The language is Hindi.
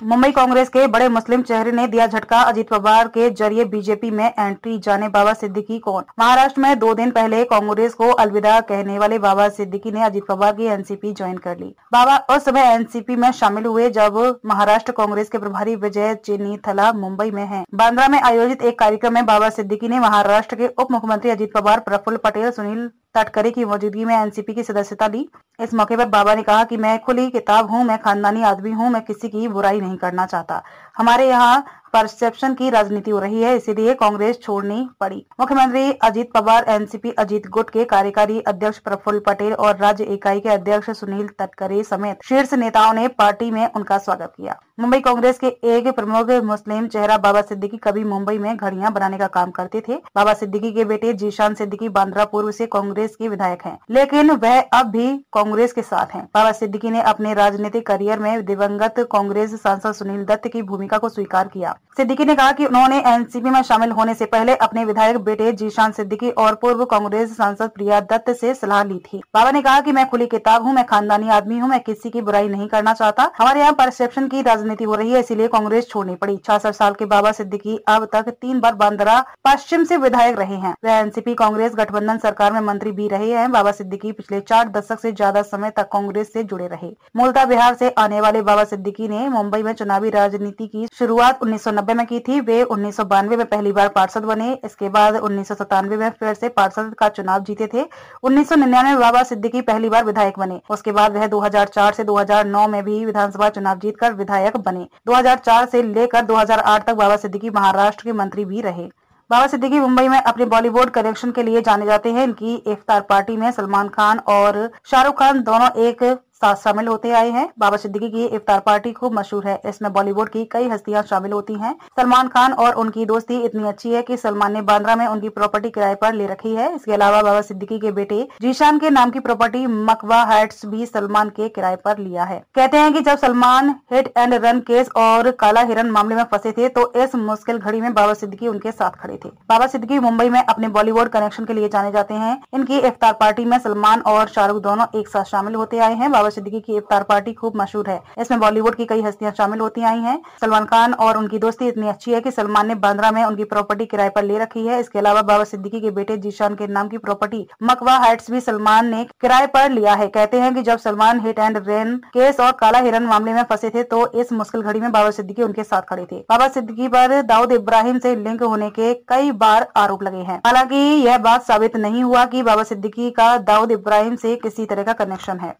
मुंबई कांग्रेस के बड़े मुस्लिम चेहरे ने दिया झटका, अजीत पवार के जरिए बीजेपी में एंट्री, जाने बाबा सिद्दीकी कौन। महाराष्ट्र में 2 दिन पहले कांग्रेस को अलविदा कहने वाले बाबा सिद्दीकी ने अजीत पवार की एनसीपी ज्वाइन कर ली। बाबा उस समय एनसीपी में शामिल हुए जब महाराष्ट्र कांग्रेस के प्रभारी विजय चेन्नीथला मुंबई में हैं। बांद्रा में आयोजित एक कार्यक्रम में बाबा सिद्दीकी ने महाराष्ट्र के उप मुख्यमंत्री अजीत पवार, प्रफुल्ल पटेल, सुनील तटकरे की मौजूदगी में एनसीपी की सदस्यता ली। इस मौके पर बाबा ने कहा कि मैं खुली किताब हूं, मैं खानदानी आदमी हूं, मैं किसी की बुराई नहीं करना चाहता। हमारे यहाँ परसेप्शन की राजनीति हो रही है, इसीलिए कांग्रेस छोड़नी पड़ी। मुख्यमंत्री अजीत पवार, एनसीपी अजीत गुट के कार्यकारी अध्यक्ष प्रफुल्ल पटेल और राज्य इकाई के अध्यक्ष सुनील तटकरे समेत शीर्ष नेताओं ने पार्टी में उनका स्वागत किया। मुंबई कांग्रेस के एक प्रमुख मुस्लिम चेहरा बाबा सिद्दीकी कभी मुंबई में घड़ियां बनाने का काम करते थे। बाबा सिद्दीकी के बेटे जीशान सिद्दीकी बांद्रा पूर्व से कांग्रेस के विधायक हैं, लेकिन वह अब भी कांग्रेस के साथ हैं। बाबा सिद्दीकी ने अपने राजनीतिक करियर में दिवंगत कांग्रेस सांसद सुनील दत्त की भूमिका को स्वीकार किया। सिद्दीकी ने कहा कि उन्होंने एनसीपी में शामिल होने से पहले अपने विधायक बेटे जीशान सिद्दीकी और पूर्व कांग्रेस सांसद प्रिया दत्त से सलाह ली थी। बाबा ने कहा कि मैं खुली किताब हूं, मैं खानदानी आदमी हूं, मैं किसी की बुराई नहीं करना चाहता। हमारे यहाँ परसेप्शन की राजनीति हो रही है, इसीलिए कांग्रेस छोड़नी पड़ी। 66 साल के बाबा सिद्दीकी अब तक 3 बार बांद्रा पश्चिम से विधायक रहे हैं। वह एनसीपी कांग्रेस गठबंधन सरकार में मंत्री भी रहे हैं। बाबा सिद्दीकी पिछले 4 दशक से ज्यादा समय तक कांग्रेस से जुड़े रहे। मूलतः बिहार से आने वाले बाबा सिद्दीकी ने मुंबई में चुनावी राजनीति की शुरुआत 1990 में की थी। वे 1992 में पहली बार पार्षद बने। इसके बाद 1997 में फिर से पार्षद का चुनाव जीते थे। 1999 में बाबा सिद्दीकी पहली बार विधायक बने। उसके बाद वह 2004 से 2009 में भी विधानसभा चुनाव जीतकर विधायक बने। 2004 से लेकर 2008 तक बाबा सिद्दीकी महाराष्ट्र के मंत्री भी रहे। बाबा सिद्दीकी मुंबई में अपने बॉलीवुड कनेक्शन के लिए जाने जाते हैं। इनकी इफ्तार पार्टी में सलमान खान और शाहरुख खान दोनों एक साथ शामिल होते आए हैं। बाबा सिद्दीकी की इफ्तार पार्टी खूब मशहूर है। इसमें बॉलीवुड की कई हस्तियां शामिल होती हैं। सलमान खान और उनकी दोस्ती इतनी अच्छी है कि सलमान ने बांद्रा में उनकी प्रॉपर्टी किराए पर ले रखी है। इसके अलावा बाबा सिद्दीकी के बेटे जीशान के नाम की प्रॉपर्टी मकवा हाइट्स भी सलमान के किराए पर लिया है। कहते हैं कि जब Salman hit and run case और काला हिरन मामले में फंसे थे तो इस मुश्किल घड़ी में बाबा सिद्दीकी उनके साथ खड़े थे। बाबा सिद्दीकी मुंबई में अपने बॉलीवुड कनेक्शन के लिए जाने जाते हैं। इनकी इफ्तार पार्टी में सलमान और शाहरुख दोनों एक साथ शामिल होते आए हैं। बाबा सिद्दीकी की इफ्तार पार्टी खूब मशहूर है। इसमें बॉलीवुड की कई हस्तियां शामिल होती आई हैं। सलमान खान और उनकी दोस्ती इतनी अच्छी है कि सलमान ने बांद्रा में उनकी प्रॉपर्टी किराए पर ले रखी है। इसके अलावा बाबा सिद्दीकी के बेटे जीशान के नाम की प्रॉपर्टी मकवा हाइट्स भी सलमान ने किराए पर लिया है। कहते हैं कि जब Salman hit and run case और काला हिरन मामले में फंसे थे तो इस मुश्किल घड़ी में बाबा सिद्दीकी उनके साथ खड़े थे। बाबा सिद्दीकी पर दाऊद इब्राहिम से लिंक होने के कई बार आरोप लगे हैं। हालांकि यह बात साबित नहीं हुआ कि बाबा सिद्दीकी का दाऊद इब्राहिम से किसी तरह का कनेक्शन है।